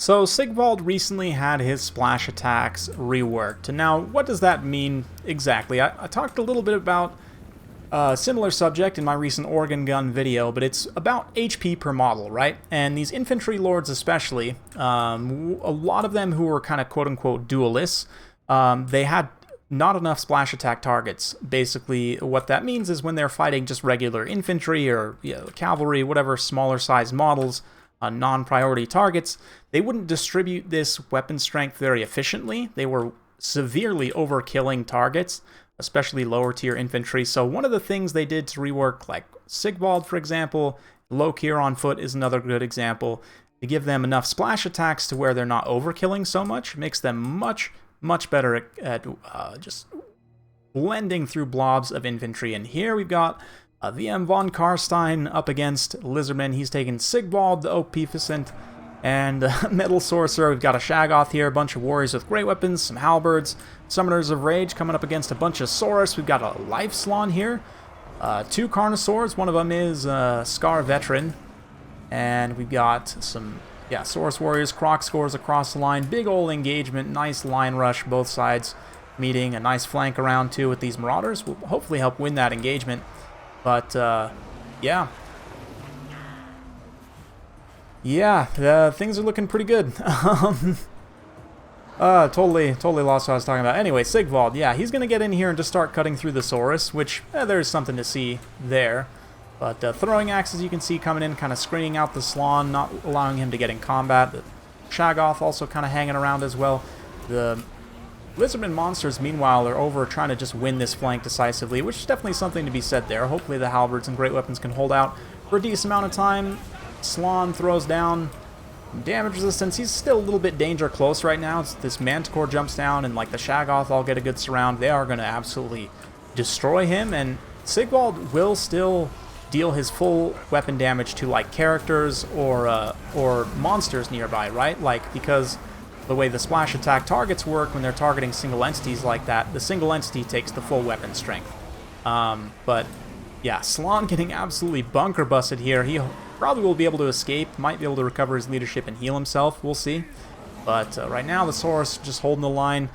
So Sigvald recently had his splash attacks reworked. And now, what does that mean exactly? I talked a little bit about a similar subject in my recent organ gun video, but it's about HP per model, right? And these infantry lords especially, a lot of them who were kind of quote-unquote duelists, they had not enough splash attack targets. Basically, what that means is when they're fighting just regular infantry or cavalry, whatever smaller sized models, non-priority targets, they wouldn't distribute this weapon strength very efficiently. They were severely overkilling targets, especially lower tier infantry. So one of the things they did to rework, like Sigvald, for example, Lokir on foot is another good example, to give them enough splash attacks to where they're not overkilling so much, makes them much better at just blending through blobs of infantry. And here we've got VM von Karstein up against Lizardmen. He's taken Sigvald, the Oakpeficent, and Metal Sorcerer. We've got a Shaggoth here, a bunch of warriors with great weapons, some halberds, Summoners of Rage coming up against a bunch of Saurus. We've got a Life Slon here, two Carnosaurs. One of them is Scar Veteran, and we've got some Saurus warriors, Croc scores across the line. Big old engagement, nice line rush, both sides meeting. A nice flank around too with these Marauders will hopefully help win that engagement. But, things are looking pretty good. Totally lost what I was talking about. Anyway, Sigvald, he's going to get in here and just start cutting through the Saurus, which, there's something to see there. But throwing axes, you can see coming in, kind of screening out the Slon, not allowing him to get in combat. The Shaggoth also kind of hanging around as well. The Lizardmen monsters, meanwhile, are over trying to just win this flank decisively, which is definitely something to be said there. Hopefully the halberds and great weapons can hold out for a decent amount of time. Slon throws down damage resistance. He's still a little bit danger close right now. This Manticore jumps down, and like the Shaggoth all get a good surround. They are going to absolutely destroy him, and Sigvald will still deal his full weapon damage to like characters or monsters nearby, right? Like, because the way the splash attack targets work when they're targeting single entities like that, the single entity takes the full weapon strength. But yeah, Slon getting absolutely bunker busted here. He probably will be able to escape, might be able to recover his leadership and heal himself. We'll see. But right now the Saurus just holding the line.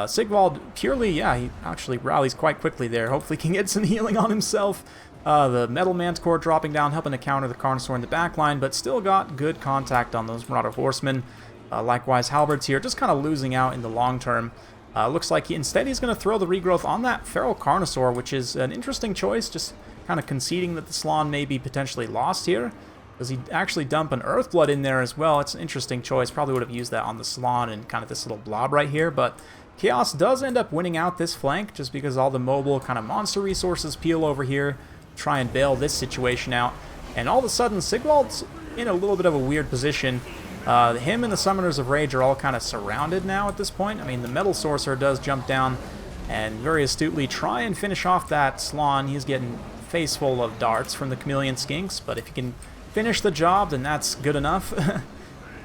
Sigvald purely, he actually rallies quite quickly there. Hopefully can get some healing on himself. The Metal Manticore dropping down, helping to counter the Carnosaur in the back line, but still got good contact on those Marauder Horsemen. Likewise, Halberds here, just kind of losing out in the long term. Looks like instead he's going to throw the regrowth on that Feral Carnosaur, which is an interesting choice, just kind of conceding that the Slon may be potentially lost here. Does he actually dump an Earthblood in there as well? It's an interesting choice. Probably would have used that on the Slon and kind of this little blob right here, but Chaos does end up winning out this flank just because all the mobile kind of monster resources peel over here, try and bail this situation out. And all of a sudden, Sigvald's in a little bit of a weird position. Him and the Summoners of Rage are all kind of surrounded now at this point. I mean, the Metal Sorcerer does jump down and very astutely try and finish off that Slon. He's getting face full of darts from the Chameleon Skinks, but if he can finish the job, then that's good enough.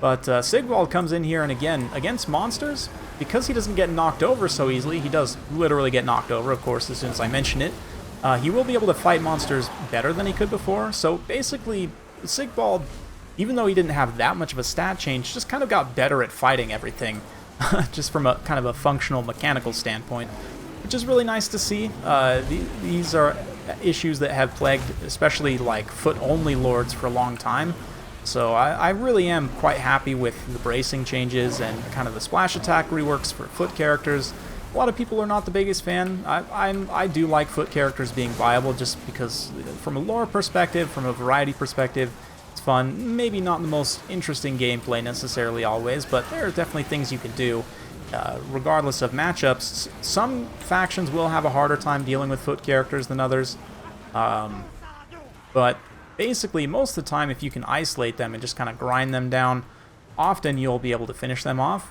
But Sigvald comes in here, and again, against monsters, because he doesn't get knocked over so easily, he does literally get knocked over, of course, as soon as I mention it. He will be able to fight monsters better than he could before. So basically, Sigvald, even though he didn't have that much of a stat change, just kind of got better at fighting everything, just from a kind of a functional mechanical standpoint, which is really nice to see. These are issues that have plagued especially like foot-only lords for a long time. So I really am quite happy with the bracing changes and kind of the splash attack reworks for foot characters. A lot of people are not the biggest fan. I do like foot characters being viable just because from a lore perspective, from a variety perspective, it's fun. Maybe not the most interesting gameplay necessarily always, but there are definitely things you can do. Regardless of matchups, some factions will have a harder time dealing with foot characters than others. But basically, most of the time, if you can isolate them and just kind of grind them down, often you'll be able to finish them off.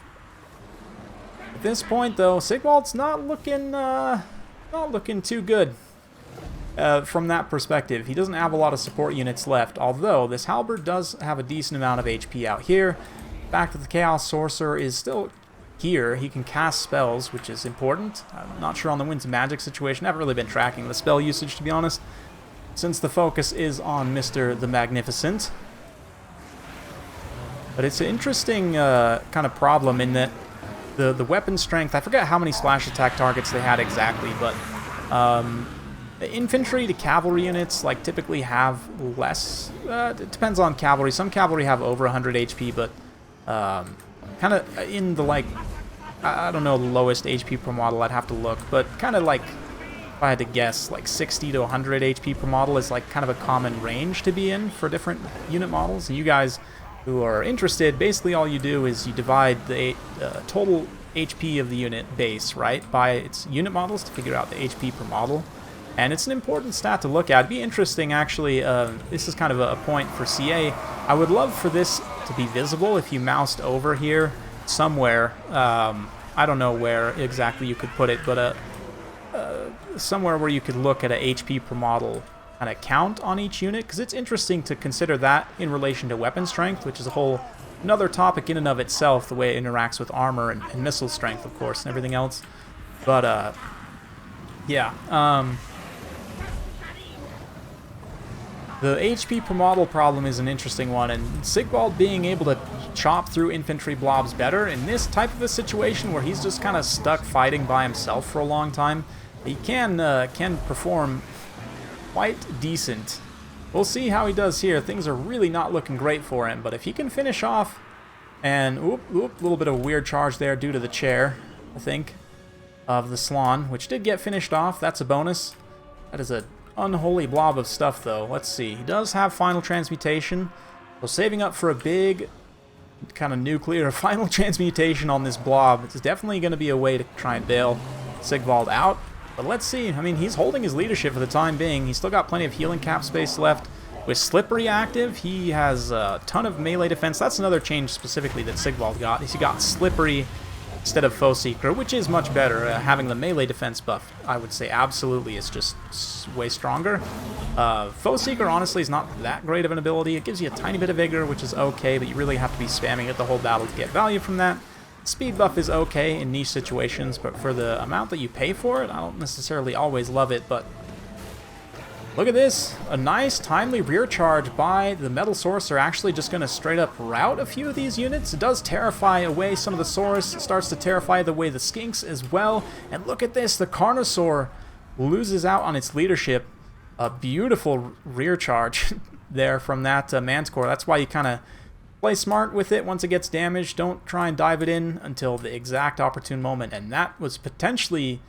At this point, though, Sigvald's not looking too good from that perspective. He doesn't have a lot of support units left, although this Halberd does have a decent amount of HP out here. The fact that the Chaos Sorcerer is still here, he can cast spells, which is important. I'm not sure on the Winds of Magic situation. I haven't really been tracking the spell usage, to be honest, since the focus is on Mr. the Magnificent. But it's an interesting kind of problem in that the weapon strength, I forget how many splash attack targets they had exactly, but the infantry to cavalry units like typically have less. It depends on cavalry. Some cavalry have over 100 HP, but kind of in the like, I don't know the lowest HP per model, I'd have to look, but kind of like, if I had to guess, like 60 to 100 HP per model is like kind of a common range to be in for different unit models. And you guys who are interested, basically all you do is you divide the total HP of the unit base, right, by its unit models to figure out the HP per model. And it's an important stat to look at. It'd be interesting, actually. This is kind of a point for CA. I would love for this to be visible if you moused over here somewhere. I don't know where exactly you could put it, but somewhere where you could look at a HP per model kind of count on each unit, because it's interesting to consider that in relation to weapon strength, which is another topic in and of itself, the way it interacts with armor and missile strength, of course, and everything else. But yeah, the HP per model problem is an interesting one, and Sigvald being able to chop through infantry blobs better in this type of a situation where he's just kind of stuck fighting by himself for a long time, he can perform quite decent. We'll see how he does here. Things are really not looking great for him, but if he can finish off, and a little bit of a weird charge there due to the chair, I think, of the Slon, which did get finished off. That's a bonus. That is a unholy blob of stuff, though. Let's see. He does have final transmutation, so saving up for a big kind of nuclear final transmutation on this blob is definitely going to be a way to try and bail Sigvald out. But let's see. I mean, he's holding his leadership for the time being. He's still got plenty of healing cap space left. With Slippery active, he has a ton of melee defense. That's another change specifically that Sigvald got. He got Slippery instead of Foe Seeker, which is much better. Having the melee defense buff, I would say absolutely, is just way stronger. Foe Seeker, honestly, is not that great of an ability. It gives you a tiny bit of vigor, which is okay, but you really have to be spamming it the whole battle to get value from that. Speed buff is okay in niche situations, but for the amount that you pay for it, I don't necessarily always love it. But look at this. A nice, timely rear charge by the Metal Sorcerer, actually just going to straight up rout a few of these units. It does terrify away some of the Saurus. It starts to terrify the way the Skinks as well. And look at this. The Carnosaur loses out on its leadership. A beautiful rear charge there from that Manticore. That's why you kind of play smart with it. Once it gets damaged, don't try and dive it in until the exact opportune moment. And that was potentially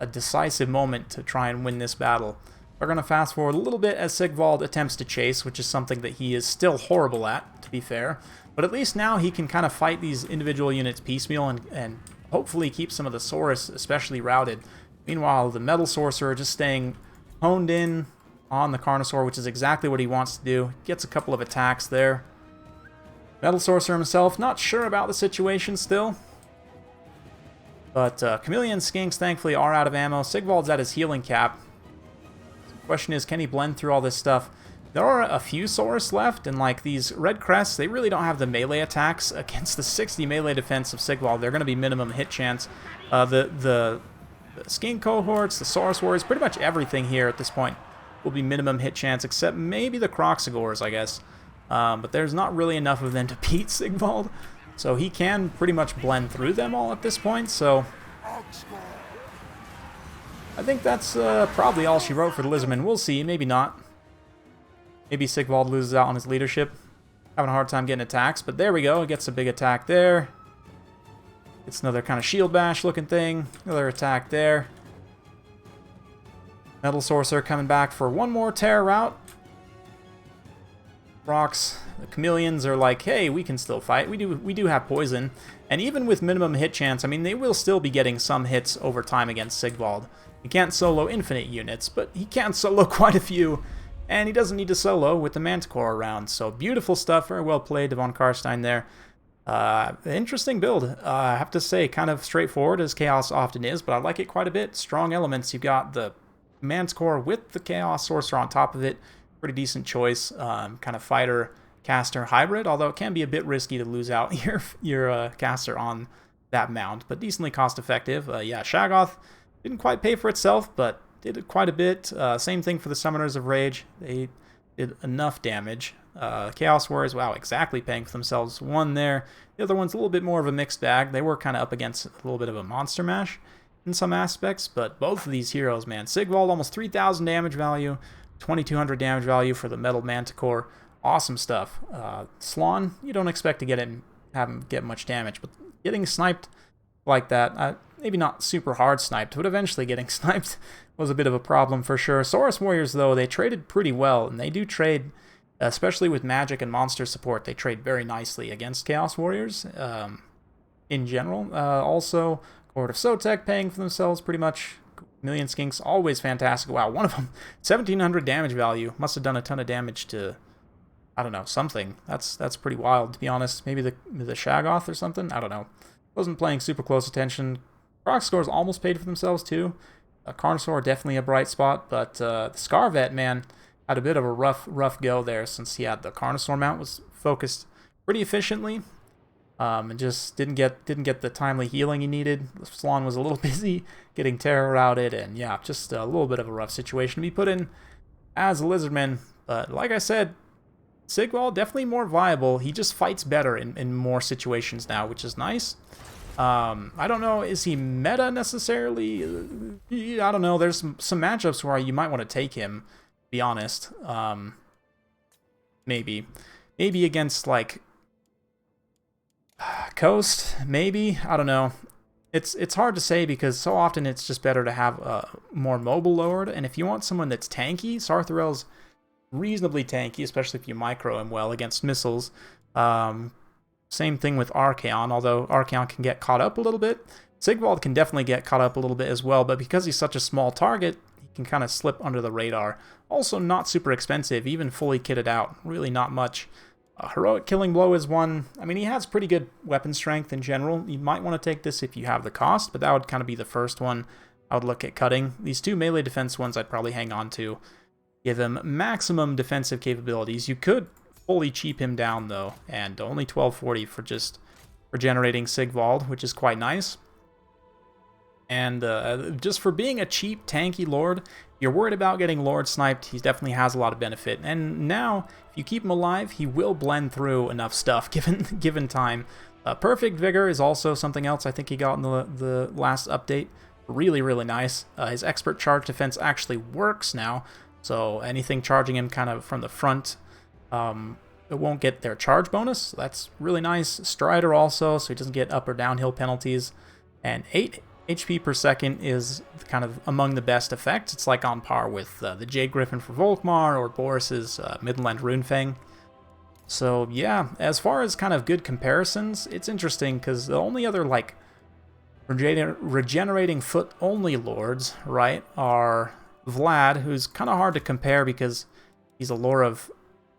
a decisive moment to try and win this battle. We're going to fast forward a little bit as Sigvald attempts to chase, which is something that he is still horrible at, to be fair. But at least now he can kind of fight these individual units piecemeal and hopefully keep some of the Saurus especially routed. Meanwhile, the Metal Sorcerer just staying honed in on the Carnosaur, which is exactly what he wants to do. Gets a couple of attacks there. Metal Sorcerer himself, not sure about the situation still. But Chameleon Skinks, thankfully, are out of ammo. Sigvald's at his healing cap. The question is, can he blend through all this stuff? There are a few Saurus left, and like these Red Crests, they really don't have the melee attacks against the 60 melee defense of Sigvald. They're going to be minimum hit chance. The Skink cohorts, the Saurus Warriors, pretty much everything here at this point will be minimum hit chance, except maybe the Croxagores, I guess. But there's not really enough of them to beat Sigvald, so he can pretty much blend through them all at this point, so I think that's probably all she wrote for the Lizardmen. We'll see, maybe not. Maybe Sigvald loses out on his leadership. Having a hard time getting attacks, but there we go. Gets a big attack there. It's another kind of shield bash looking thing. Another attack there. Metal Sorcerer coming back for one more terror route. Rocks, the Chameleons are like, hey, we can still fight. We do have poison. And even with minimum hit chance, I mean, they will still be getting some hits over time against Sigvald. He can't solo infinite units, but he can solo quite a few. And he doesn't need to solo with the Manticore around. So beautiful stuff. Very well played, Devon Karstein there. Interesting build. I have to say, kind of straightforward, as Chaos often is, but I like it quite a bit. Strong elements. You've got the Manticore with the Chaos Sorcerer on top of it. Pretty decent choice. Kind of fighter caster hybrid, although it can be a bit risky to lose out your caster on that mount, but decently cost effective. Yeah, Shaggoth didn't quite pay for itself, but did quite a bit. Same thing for the Summoners of Rage. They did enough damage. Chaos Warriors, wow, exactly paying for themselves. One there. The other one's a little bit more of a mixed bag. They were kind of up against a little bit of a monster mash in some aspects, but both of these heroes, man. Sigvald, almost 3,000 damage value, 2,200 damage value for the Metal Manticore. Awesome stuff. Slon, you don't expect to have him get much damage, but getting sniped like that, maybe not super hard sniped, but eventually getting sniped was a bit of a problem for sure. Saurus Warriors, though, they traded pretty well, and they do trade, especially with magic and monster support, they trade very nicely against Chaos Warriors in general. Also, Court of Sotek paying for themselves pretty much. Million Skinks, always fantastic. Wow, one of them, 1,700 damage value. Must have done a ton of damage to, I don't know, something. That's pretty wild, to be honest. Maybe the Shaggoth or something? I don't know. Wasn't paying super close attention. Proc scores almost paid for themselves, too. Carnosaur, definitely a bright spot, but the Scarvet, man, had a bit of a rough go there since he had the Carnosaur mount, was focused pretty efficiently, and just didn't get the timely healing he needed. Slon was a little busy getting terror routed, and yeah, just a little bit of a rough situation to be put in as a Lizardman. But like I said, Sigvald, definitely more viable. He just fights better in more situations now, which is nice. I don't know, is he meta necessarily? I don't know, there's some matchups where you might want to take him, to be honest. Maybe against, like, Coast, maybe? I don't know. It's hard to say because so often it's just better to have a more mobile Lord, and if you want someone that's tanky, Sarthrel's reasonably tanky, especially if you micro him well against missiles. Same thing with Archaon, although Archaon can get caught up a little bit. Sigvald can definitely get caught up a little bit as well, but because he's such a small target, he can kind of slip under the radar. Also not super expensive, even fully kitted out. Really not much. Heroic Killing Blow is one. I mean, he has pretty good weapon strength in general. You might want to take this if you have the cost, but that would kind of be the first one I would look at cutting. These two melee defense ones I'd probably hang on to. Give him maximum defensive capabilities. You could fully cheap him down, though, and only 1240 for generating Sigvald, which is quite nice. And just for being a cheap, tanky Lord, you're worried about getting Lord sniped, he definitely has a lot of benefit. And now, if you keep him alive, he will blend through enough stuff, given time. Perfect Vigor is also something else I think he got in the last update. Really, really nice. His Expert Charge Defense actually works now, so anything charging him kind of from the front, it won't get their charge bonus. That's really nice. Strider also, so he doesn't get up or downhill penalties. And 8 HP per second is kind of among the best effects. It's like on par with the Jade Griffin for Volkmar or Boris's Midland Runefang. So yeah, as far as kind of good comparisons, it's interesting because the only other like regenerating foot only lords, right, are Vlad, who's kind of hard to compare because he's a Lore of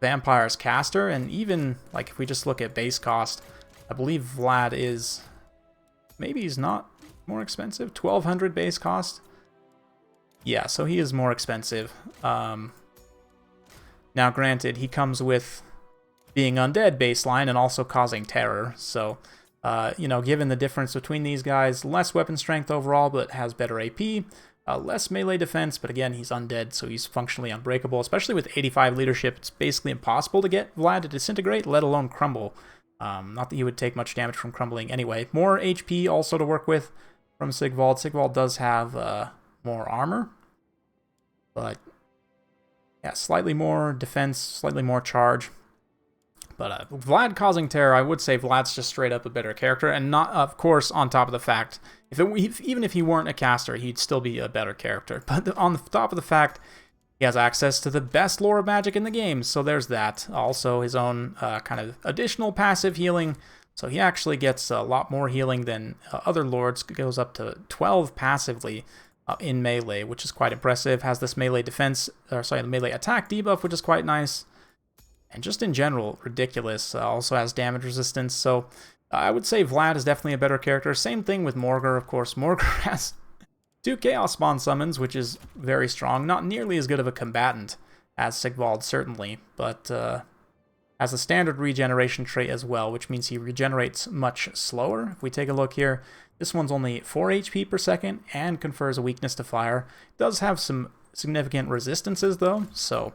Vampires caster, and even like if we just look at base cost, I believe Vlad is, maybe he's not more expensive, 1,200 base cost. Yeah, so he is more expensive. Now granted, he comes with being undead baseline and also causing terror, so you know, given the difference between these guys, less weapon strength overall, but has better AP, less melee defense, but again, he's undead, so he's functionally unbreakable. Especially with 85 leadership, it's basically impossible to get Vlad to disintegrate, let alone crumble. Not that he would take much damage from crumbling anyway. More HP also to work with from Sigvald. Sigvald does have more armor, but yeah, slightly more defense, slightly more charge. But Vlad causing terror, I would say Vlad's just straight up a better character, and not, of course, on top of the fact, even if he weren't a caster, he'd still be a better character. But on the top of the fact, he has access to the best lore of magic in the game, so there's that. Also, his own kind of additional passive healing, so he actually gets a lot more healing than other lords. It goes up to 12 passively in melee, which is quite impressive. Has this melee defense, the melee attack debuff, which is quite nice. And just in general, ridiculous. Also has damage resistance, so I would say Vlad is definitely a better character. Same thing with Morgr, of course. Morgr has 2 Chaos Spawn summons, which is very strong. Not nearly as good of a combatant as Sigvald, certainly, but has a standard regeneration trait as well, which means he regenerates much slower. If we take a look here, this one's only 4 HP per second and confers a weakness to fire. It does have some significant resistances, though, so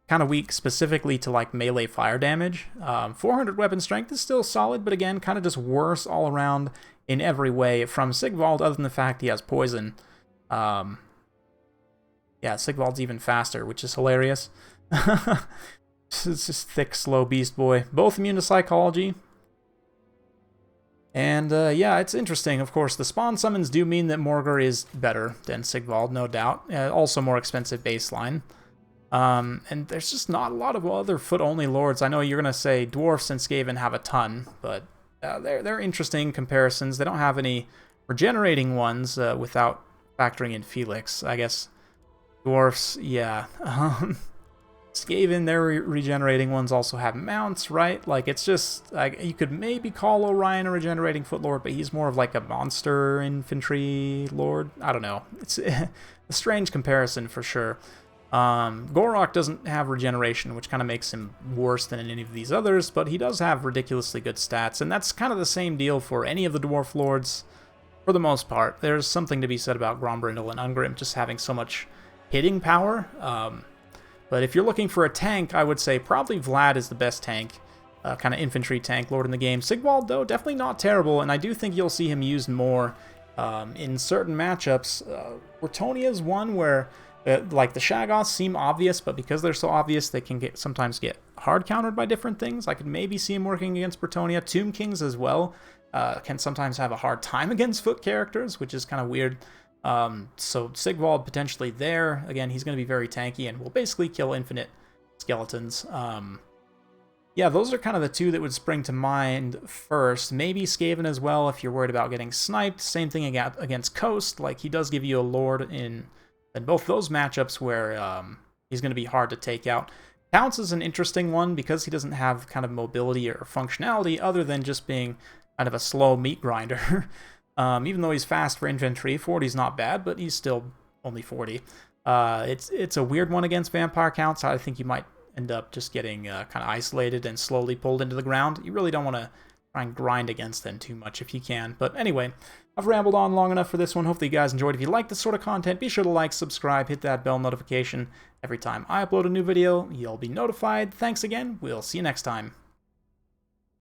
kind of weak specifically to like melee fire damage. 400 weapon strength is still solid, but again, kind of just worse all around in every way from Sigvald, other than the fact he has poison. Yeah, Sigvald's even faster, which is hilarious. It's just thick, slow beast boy. Both immune to psychology. And yeah, it's interesting. Of course, the spawn summons do mean that Morgr is better than Sigvald, no doubt. Also more expensive baseline. And there's just not a lot of other foot-only lords. I know you're going to say dwarfs and Skaven have a ton, but they're interesting comparisons. They don't have any regenerating ones without factoring in Felix. I guess dwarfs, yeah. Skaven, their regenerating ones also have mounts, right? Like, it's just, like, you could maybe call Orion a regenerating foot lord, but he's more of like a monster infantry lord. I don't know. It's a strange comparison for sure. Gorok doesn't have regeneration, which kind of makes him worse than any of these others, but he does have ridiculously good stats, and that's kind of the same deal for any of the dwarf lords for the most part. There's something to be said about Grombrindle and Ungrim just having so much hitting power. But if you're looking for a tank, I would say probably Vlad is the best tank, kind of infantry tank lord in the game. Sigvald, though, definitely not terrible, and I do think you'll see him used more in certain matchups. Bretonnia's one where, like, the Shaggoths seem obvious, but because they're so obvious, they can sometimes get hard countered by different things. I could maybe see him working against Bretonnia. Tomb Kings as well can sometimes have a hard time against foot characters, which is kind of weird. So Sigvald potentially there. Again, he's going to be very tanky and will basically kill infinite skeletons. Yeah, those are kind of the two that would spring to mind first. Maybe Skaven as well if you're worried about getting sniped. Same thing against Coast. Like, he does give you a lord in both those matchups where he's going to be hard to take out. Counts is an interesting one because he doesn't have kind of mobility or functionality other than just being kind of a slow meat grinder. Even though he's fast for infantry, 40 is not bad, but he's still only 40. It's a weird one against vampire counts. I think you might end up just getting kind of isolated and slowly pulled into the ground. You really don't want to try and grind against them too much if you can. But anyway, I've rambled on long enough for this one. Hopefully you guys enjoyed. If you like this sort of content, be sure to like, subscribe, hit that bell notification. Every time I upload a new video, you'll be notified. Thanks again. We'll see you next time.